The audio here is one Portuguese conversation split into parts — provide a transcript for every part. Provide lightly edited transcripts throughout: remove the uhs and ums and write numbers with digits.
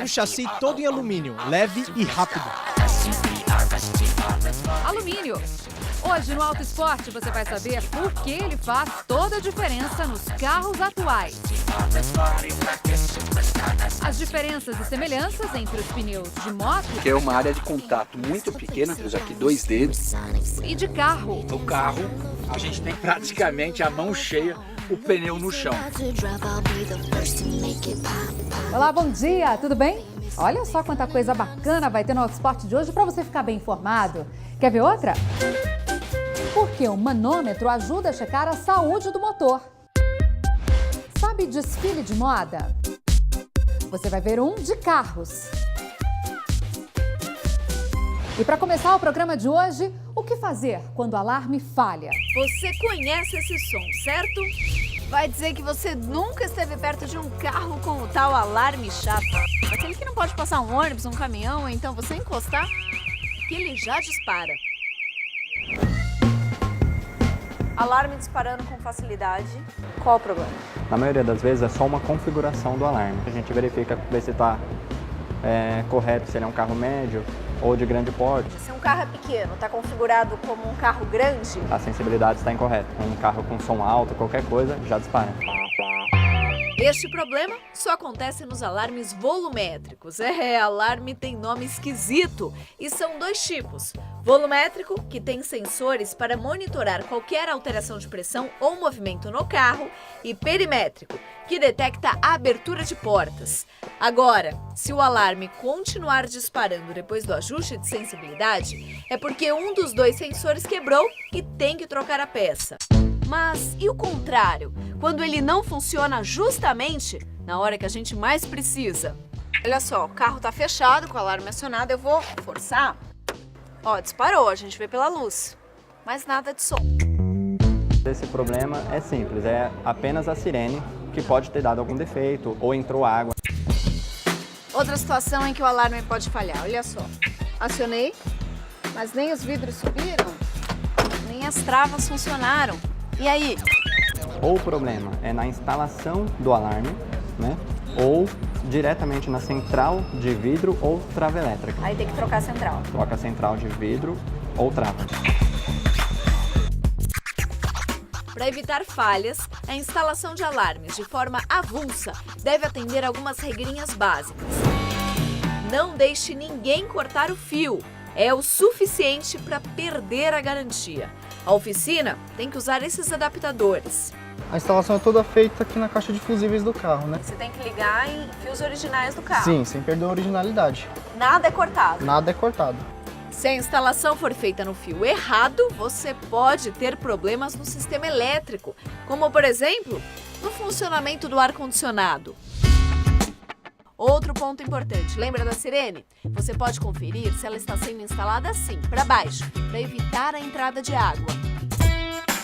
Um chassi todo em alumínio, leve e rápido. Alumínio. Hoje no Auto Esporte você vai saber por que ele faz toda a diferença nos carros atuais. As diferenças e semelhanças entre os pneus de moto Que é uma área de contato muito pequena, temos aqui 2 dedos. e de carro. No carro, a gente tem praticamente a mão cheia, o pneu no chão. Olá, bom dia, tudo bem? Olha só quanta coisa bacana vai ter no Auto Esporte de hoje para você ficar bem informado. Quer ver outra? Porque o manômetro ajuda a checar a saúde do motor. Sabe desfile de moda? Você vai ver um de carros. E para começar o programa de hoje, o que fazer quando o alarme falha? Você conhece esse som, certo? Vai dizer que você nunca esteve perto de um carro com o tal alarme chato. Aquele que não pode passar um ônibus, um caminhão, então você encostar, que ele já dispara. Alarme disparando com facilidade. Qual o problema? Na maioria das vezes é só uma configuração do alarme. A gente verifica ver se está correto, se ele é um carro médio ou de grande porte. Se um carro é pequeno, está configurado como um carro grande, A sensibilidade está incorreta. Um carro com som alto, qualquer coisa, já dispara. este problema só acontece nos alarmes volumétricos. Alarme tem nome esquisito e são 2 tipos. Volumétrico, que tem sensores para monitorar qualquer alteração de pressão ou movimento no carro, e perimétrico, que detecta a abertura de portas. Agora, se o alarme continuar disparando depois do ajuste de sensibilidade, é porque um dos 2 sensores quebrou e tem que trocar a peça. Mas e o contrário? Quando ele não funciona justamente na hora que a gente mais precisa? Olha só, o carro tá fechado com o alarme acionado, eu vou forçar. Ó, disparou, a gente vê pela luz, mas nada de som. Esse problema é simples, é apenas a sirene que pode ter dado algum defeito ou entrou água. Outra situação em que o alarme pode falhar, olha só. Acionei, mas nem os vidros subiram, nem as travas funcionaram. E aí? Ou o problema é na instalação do alarme, né? Ou diretamente na central de vidro ou trava elétrica. Aí tem que trocar a central. Troca a central de vidro ou trava. Para evitar falhas, a instalação de alarmes de forma avulsa deve atender algumas regrinhas básicas. Não deixe ninguém cortar o fio. É o suficiente para perder a garantia. A oficina tem que usar esses adaptadores. A instalação é toda feita aqui na caixa de fusíveis do carro, né? Você tem que ligar em fios originais do carro. Sim, sem perder a originalidade. Nada é cortado. Nada é cortado. Se a instalação for feita no fio errado, você pode ter problemas no sistema elétrico, como, por exemplo, no funcionamento do ar-condicionado. Outro ponto importante, lembra da sirene? Você pode conferir se ela está sendo instalada assim, para baixo, para evitar a entrada de água.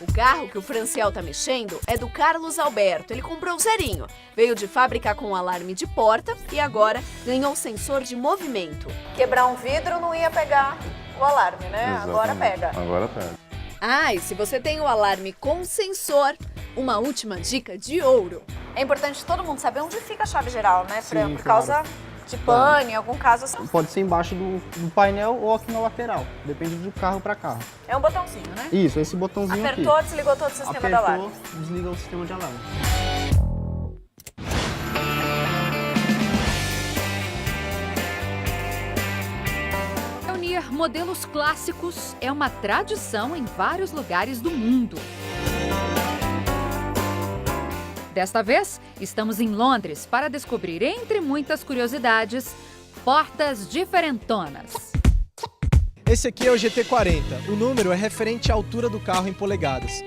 O carro que o Franciel está mexendo é do Carlos Alberto. Ele comprou zerinho, veio de fábrica com um alarme de porta e agora ganhou sensor de movimento. Quebrar um vidro não ia pegar o alarme, né? Agora pega. Agora pega. Ah, e se você tem o alarme com sensor, uma última dica de ouro. É importante todo mundo saber onde fica a chave geral, né, Fran? Sim, Por claro. causa de pane, em algum caso assim. Pode ser embaixo do painel ou aqui na lateral. Depende de carro para carro. É um botãozinho, né? Isso, esse botãozinho Apertou, aqui. desligou todo o sistema do alarme. Apertou, desliga o sistema de alarme. Reunir modelos clássicos é uma tradição em vários lugares do mundo. Desta vez, estamos em Londres para descobrir, entre muitas curiosidades, portas diferentonas. Esse aqui é o GT40. O número é referente à altura do carro em polegadas.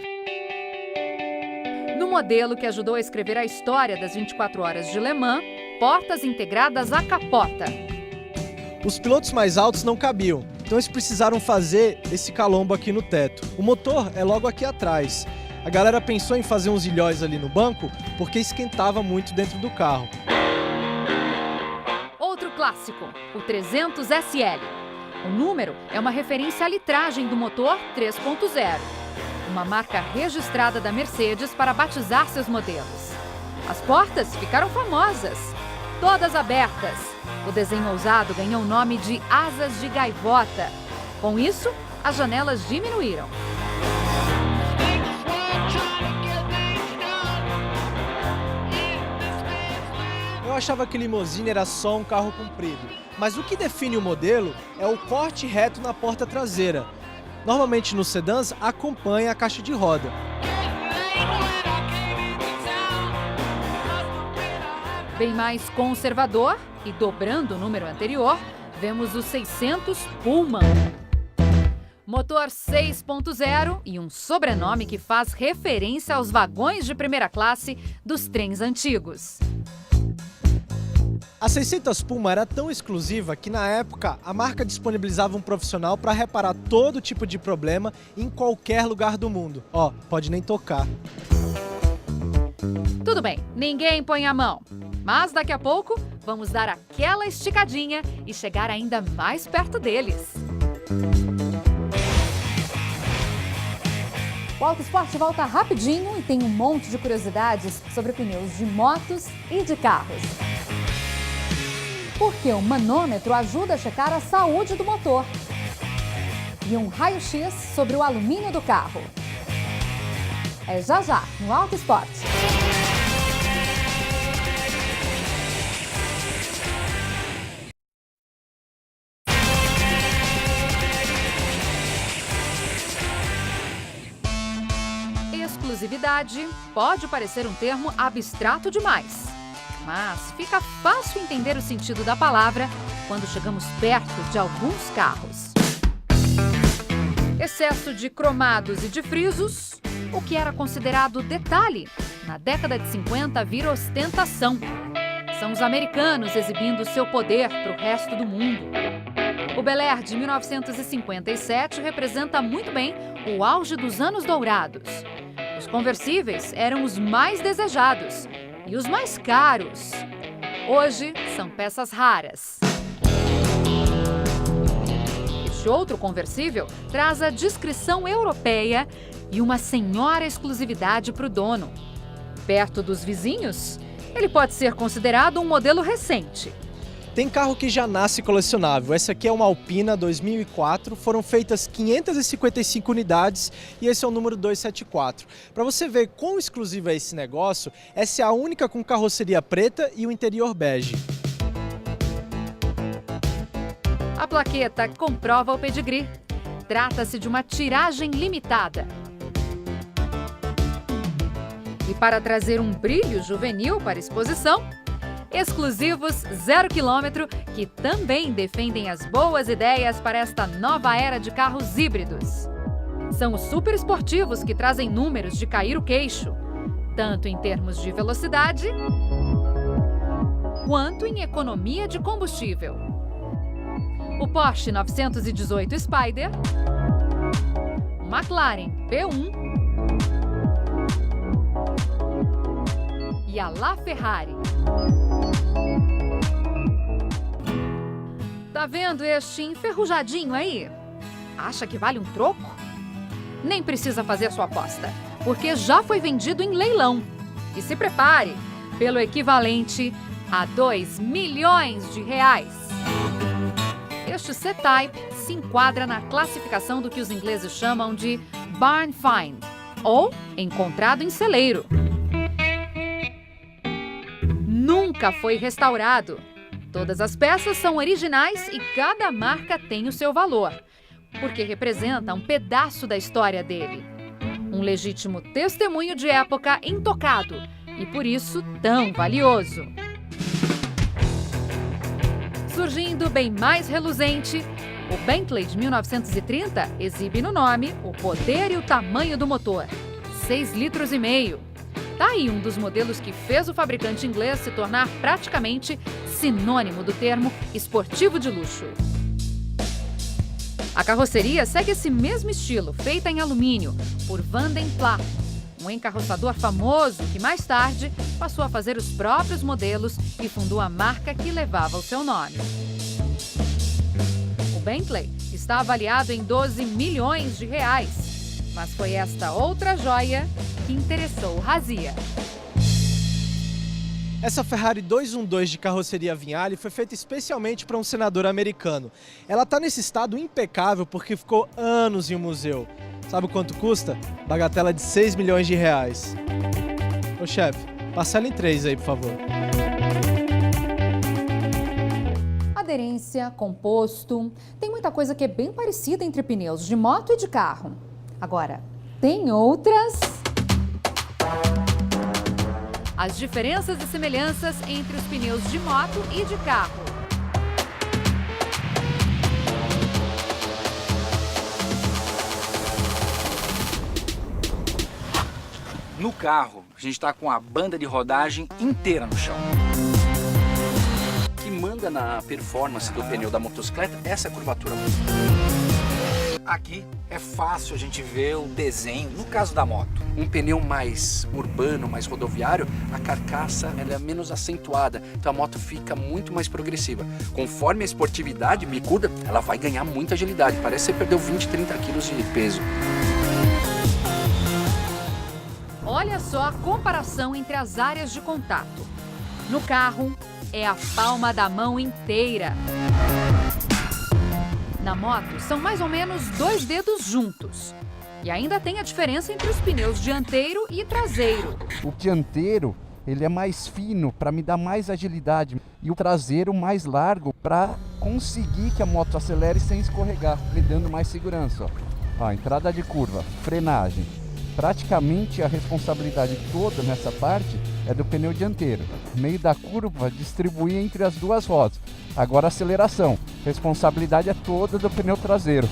No modelo que ajudou a escrever a história das 24 horas de Le Mans, portas integradas à capota. Os pilotos mais altos não cabiam, então eles precisaram fazer esse calombo aqui no teto. O motor é logo aqui atrás. A galera pensou em fazer uns ilhóis ali no banco porque esquentava muito dentro do carro. Outro clássico, o 300 SL. O número é uma referência à litragem do motor 3.0. uma marca registrada da Mercedes para batizar seus modelos. As portas ficaram famosas, todas abertas. O desenho ousado ganhou o nome de asas de gaivota. Com isso, as janelas diminuíram. Eu achava que limousine era só um carro comprido, mas o que define o modelo é o corte reto na porta traseira. Normalmente nos sedãs acompanha a caixa de roda. Bem mais conservador e dobrando o número anterior, vemos o 600 Pullman. Motor 6.0 e um sobrenome que faz referência aos vagões de primeira classe dos trens antigos. A 600 Puma era tão exclusiva que, na época, a marca disponibilizava um profissional para reparar todo tipo de problema em qualquer lugar do mundo. Ó, pode nem tocar. Tudo bem, ninguém põe a mão. Mas daqui a pouco, vamos dar aquela esticadinha e chegar ainda mais perto deles. O Auto Esporte volta rapidinho e tem um monte de curiosidades sobre pneus de motos e de carros. Porque o manômetro ajuda a checar a saúde do motor. E um raio-x sobre o alumínio do carro. É já já, no Auto Esporte. Exclusividade pode parecer um termo abstrato demais, mas fica fácil entender o sentido da palavra quando chegamos perto de alguns carros. Excesso de cromados e de frisos, o que era considerado detalhe, na década de 50 vira ostentação. São os americanos exibindo seu poder para o resto do mundo. O Bel Air de 1957 representa muito bem o auge dos anos dourados. Os conversíveis eram os mais desejados e os mais caros. Hoje, são peças raras. Este outro conversível traz a descrição europeia e uma senhora exclusividade para o dono. Perto dos vizinhos, ele pode ser considerado um modelo recente. Tem carro que já nasce colecionável. Essa aqui é uma Alpina 2004, foram feitas 555 unidades e esse é o número 274. Para você ver quão exclusivo é esse negócio, essa é a única com carroceria preta e o interior bege. A plaqueta comprova o pedigree. Trata-se de uma tiragem limitada. E para trazer um brilho juvenil para a exposição, exclusivos 0 km que também defendem as boas ideias para esta nova era de carros híbridos. São os super esportivos que trazem números de cair o queixo, tanto em termos de velocidade quanto em economia de combustível. O Porsche 918 Spider, o McLaren P1 e a LaFerrari. Tá vendo este enferrujadinho aí? Acha que vale um troco? Nem precisa fazer sua aposta, porque já foi vendido em leilão. E se prepare pelo equivalente a R$2 milhões. Este C-Type se enquadra na classificação do que os ingleses chamam de barn find, ou encontrado em celeiro. Nunca foi restaurado. Todas as peças são originais e cada marca tem o seu valor, porque representa um pedaço da história dele. Um legítimo testemunho de época intocado e por isso tão valioso. Surgindo bem mais reluzente, o Bentley de 1930 exibe no nome o poder e o tamanho do motor, 6,5 litros. Tá aí um dos modelos que fez o fabricante inglês se tornar praticamente sinônimo do termo esportivo de luxo. A carroceria segue esse mesmo estilo, feita em alumínio, por Van den Pla, um encarroçador famoso que mais tarde passou a fazer os próprios modelos e fundou a marca que levava o seu nome. O Bentley está avaliado em R$12 milhões. Mas foi esta outra joia que interessou o Razia. Essa Ferrari 212 de carroceria Vignale foi feita especialmente para um senador americano. Ela tá nesse estado impecável porque ficou anos em um museu. Sabe quanto custa? Bagatela de 6 milhões de reais. Ô chefe, parcela em 3 aí, por favor. Aderência, composto, tem muita coisa que é bem parecida entre pneus de moto e de carro. Agora, tem outras... As diferenças e semelhanças entre os pneus de moto e de carro. No carro, a gente está com a banda de rodagem inteira no chão. O que manda na performance do pneu da motocicleta é essa curvatura. Aqui é fácil a gente ver o desenho, no caso da moto. Um pneu mais urbano, mais rodoviário, a carcaça ela é menos acentuada, então a moto fica muito mais progressiva. Conforme a esportividade bicuda, ela vai ganhar muita agilidade. Parece que você perdeu 20, 30 quilos de peso. Olha só a comparação entre as áreas de contato. No carro, é a palma da mão inteira. Na moto, são mais ou menos 2 dedos juntos. E ainda tem a diferença entre os pneus dianteiro e traseiro. O dianteiro, ele é mais fino para me dar mais agilidade e o traseiro mais largo para conseguir que a moto acelere sem escorregar, me dando mais segurança. Ó, entrada de curva, frenagem. Praticamente a responsabilidade toda nessa parte é do pneu dianteiro. Meio da curva, distribuir entre as duas rodas. Agora aceleração, responsabilidade é toda do pneu traseiro.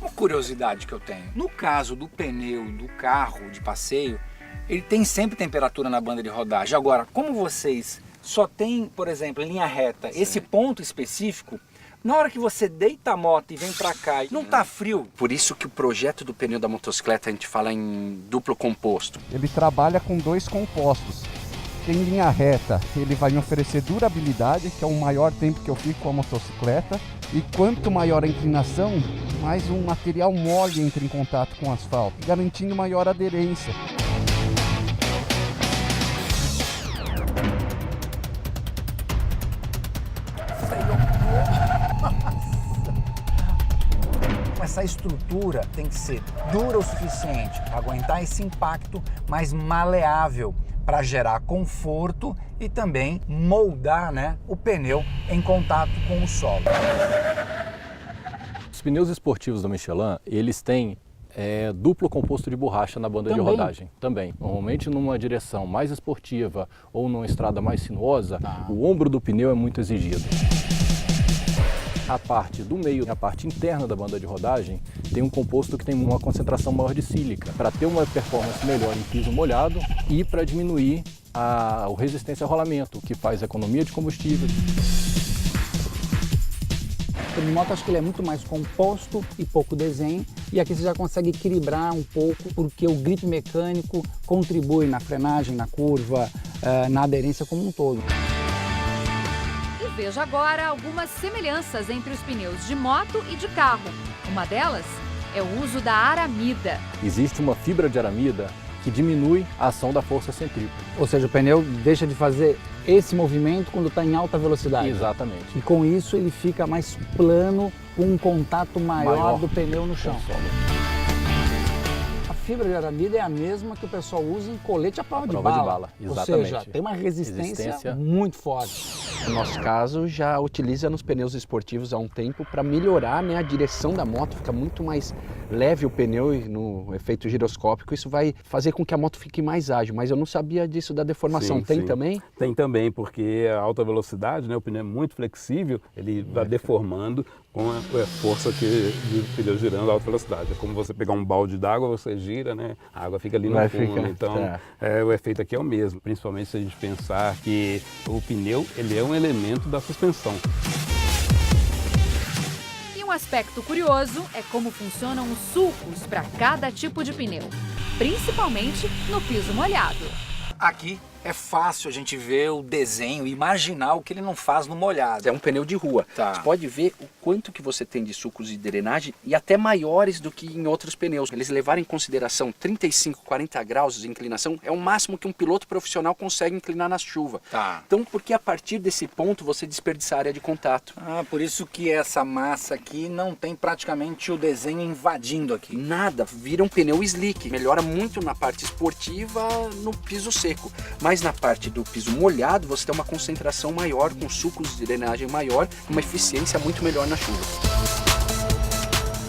Uma curiosidade que eu tenho, no caso do pneu do carro de passeio, ele tem sempre temperatura na banda de rodagem. Agora, como vocês só tem, por exemplo, em linha reta, esse ponto específico, na hora que você deita a moto e vem pra cá, não tá frio? Por isso que o projeto do pneu da motocicleta a gente fala em duplo composto. Ele trabalha com 2 compostos. Em linha reta, ele vai me oferecer durabilidade, que é o maior tempo que eu fico com a motocicleta. E quanto maior a inclinação, mais um material mole entra em contato com o asfalto, garantindo maior aderência. Essa estrutura tem que ser dura o suficiente para aguentar esse impacto, mas maleável para gerar conforto e também moldar, né, o pneu em contato com o solo. Os pneus esportivos da Michelin, eles têm duplo composto de borracha na banda de rodagem. Também. Normalmente numa direção mais esportiva ou numa estrada mais sinuosa, o ombro do pneu é muito exigido. A parte do meio, a parte interna da banda de rodagem, tem um composto que tem uma concentração maior de sílica, para ter uma performance melhor em piso molhado e para diminuir a resistência ao rolamento, que faz economia de combustível. O moto acho que ele é muito mais composto e pouco desenho, e aqui você já consegue equilibrar um pouco, porque o grip mecânico contribui na frenagem, na curva, na aderência como um todo. Veja agora algumas semelhanças entre os pneus de moto e de carro. Uma delas é o uso da aramida. Existe uma fibra de aramida que diminui a ação da força centrífuga. Ou seja, o pneu deixa de fazer esse movimento quando está em alta velocidade. Exatamente. E com isso ele fica mais plano, com um contato maior do pneu no chão. A fibra de aramida é a mesma que o pessoal usa em colete à prova de bala. Exatamente. Ou seja, tem uma resistência muito forte. No nosso caso, já utiliza nos pneus esportivos há um tempo para melhorar, né, a direção da moto, fica muito mais leve o pneu e no efeito giroscópico, isso vai fazer com que a moto fique mais ágil, mas eu não sabia disso da deformação. Tem também? Tem também, porque a alta velocidade, né, o pneu é muito flexível, ele vai deformando com a força do pneu girando a alta velocidade. É como você pegar um balde d'água, você gira, né, a água fica ali no fundo, então o efeito aqui é o mesmo, principalmente se a gente pensar que o pneu ele é um elemento da suspensão. E um aspecto curioso é como funcionam os sulcos para cada tipo de pneu, principalmente no piso molhado. Aqui é fácil a gente ver o desenho, imaginar o que ele não faz no molhado. É um pneu de rua. Tá. Você pode ver o quanto que você tem de sucos de drenagem e até maiores do que em outros pneus. Eles levaram em consideração 35, 40 graus de inclinação, é o máximo que um piloto profissional consegue inclinar na chuva. Tá. Então, porque a partir desse ponto você desperdiça a área de contato. Ah, por isso que essa massa aqui não tem praticamente o desenho invadindo aqui. Nada, vira um pneu slick. Melhora muito na parte esportiva no piso seco. Mas na parte do piso molhado você tem uma concentração maior, com sucos de drenagem maior, uma eficiência muito melhor na chuva.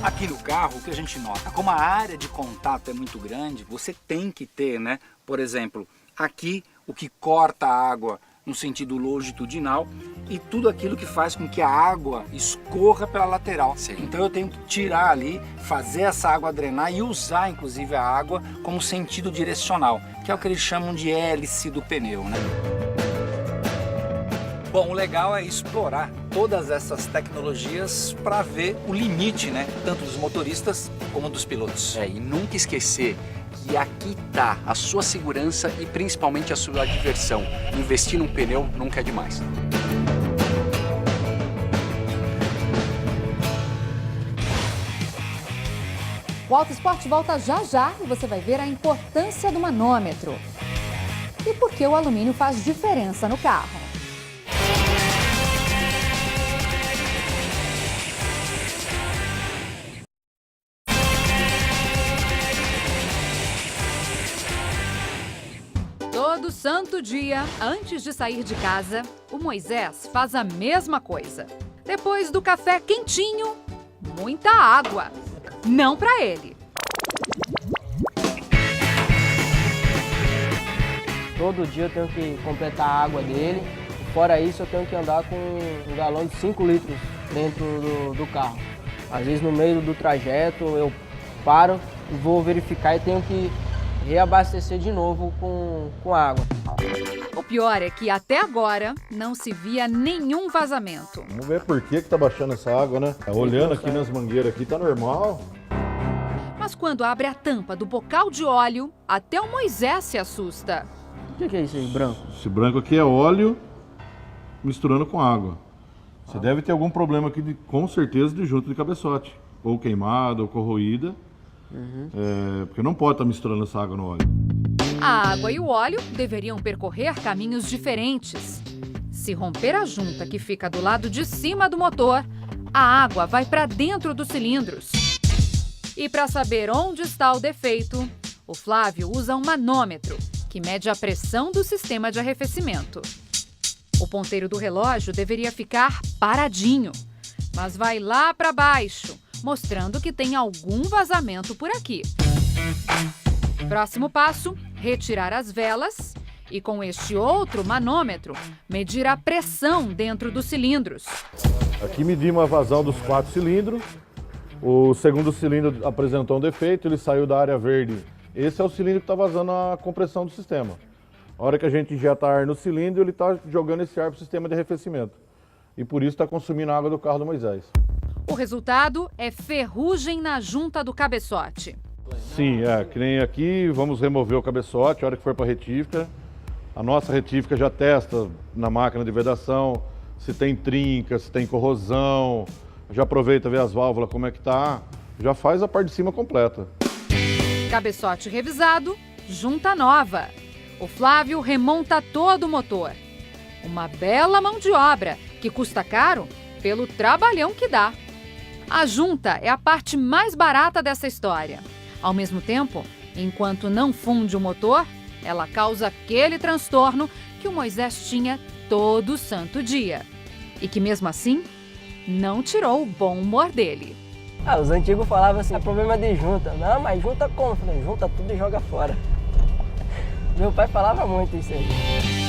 Aqui no carro, o que a gente nota? Como a área de contato é muito grande, você tem que ter, né? Por exemplo, aqui o que corta a água no sentido longitudinal e tudo aquilo que faz com que a água escorra pela lateral. Sim. Então eu tenho que tirar ali, fazer essa água drenar e usar inclusive a água como sentido direcional, que é o que eles chamam de hélice do pneu, né? Bom, o legal é explorar todas essas tecnologias para ver o limite, né? Tanto dos motoristas como dos pilotos. E nunca esquecer que aqui está a sua segurança e principalmente a sua diversão. Investir num pneu nunca é demais. O Auto Esporte volta já já e você vai ver a importância do manômetro. E por que o alumínio faz diferença no carro. Todo santo dia, antes de sair de casa, o Moisés faz a mesma coisa. Depois do café quentinho, muita água. Não para ele. Todo dia eu tenho que completar a água dele. Fora isso, eu tenho que andar com um galão de 5 litros dentro do carro. Às vezes, no meio do trajeto, eu paro e vou verificar e tenho que reabastecer de novo com água. O pior é que até agora não se via nenhum vazamento. Vamos ver por que tá baixando essa água, né? Olhando aqui nas mangueiras aqui, tá normal. Mas quando abre a tampa do bocal de óleo, até o Moisés se assusta. O que é isso aí, branco? Esse branco aqui é óleo misturando com água. Você deve ter algum problema aqui, com certeza, de junta de cabeçote. Ou queimada, ou corroída. Porque não pode estar misturando essa água no óleo. A água e o óleo deveriam percorrer caminhos diferentes. Se romper a junta que fica do lado de cima do motor, a água vai para dentro dos cilindros. E para saber onde está o defeito, o Flávio usa um manômetro, que mede a pressão do sistema de arrefecimento. O ponteiro do relógio deveria ficar paradinho, mas vai lá para baixo, mostrando que tem algum vazamento por aqui. Próximo passo, retirar as velas e com este outro manômetro, medir a pressão dentro dos cilindros. Aqui medimos a vazão dos 4 cilindros. O segundo cilindro apresentou um defeito, ele saiu da área verde. Esse é o cilindro que está vazando a compressão do sistema. A hora que a gente injeta ar no cilindro, ele está jogando esse ar para o sistema de arrefecimento. E por isso está consumindo a água do carro do Moisés. O resultado é ferrugem na junta do cabeçote. Sim, que nem aqui, vamos remover o cabeçote, a hora que for para a retífica. A nossa retífica já testa na máquina de vedação se tem trinca, se tem corrosão. Já aproveita ver as válvulas como é que tá, já faz a parte de cima completa. Cabeçote revisado, junta nova. O Flávio remonta todo o motor. Uma bela mão de obra que custa caro pelo trabalhão que dá. A junta é a parte mais barata dessa história. Ao mesmo tempo, enquanto não funde o motor, ela causa aquele transtorno que o Moisés tinha todo santo dia. E que mesmo assim, não tirou o bom humor dele. Os antigos falavam assim, é problema de junta. Não, mas junta como? Eu falei, junta tudo e joga fora. Meu pai falava muito isso aí.